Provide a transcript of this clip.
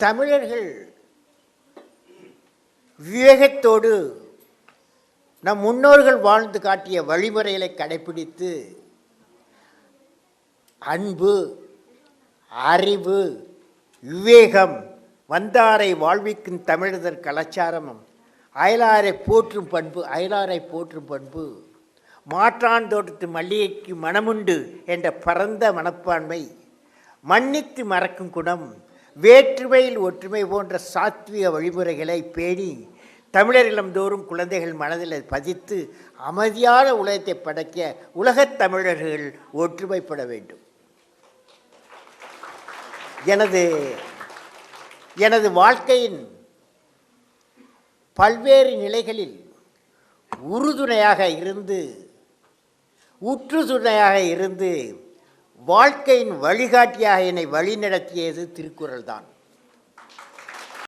தமிழர்கள் விவேகத்தோடு நம் முன்னோர்கள் வாழ்ந்து காட்டிய வழிமுறைகளை கடைபிடித்து அன்பு, அறிவு, விவேகம், வந்தாரை வாழ்விக்கும் தமிழர் கலாச்சாரமும், அயலாரை போற்றும் பண்பு, மாற்றான் தோட்டத்து மல்லிகைக்கு மனமுண்டு என்ற பரந்த மனப்பான்மை, மன்னித்து மறக்கும் குணம், வேற்றுமையில் ஒற்றுமை போன்ற சாத்விக வழிமுறைகளை பேணி தமிழர் இல்லந்தோறும் குழந்தைகள் மனதில் பதித்து அமைதியான உலகத்தை படைக்க உலகத் தமிழர்கள் ஒற்றுமைப்பட வேண்டும். எனது வாழ்க்கையின் பல்வேறு நிலைகளில் உறுதுணையாக இருந்து வாழ்க்கையின் வழிகாட்டியாக என்னை வழிநடத்தியது திருக்குறள் தான்.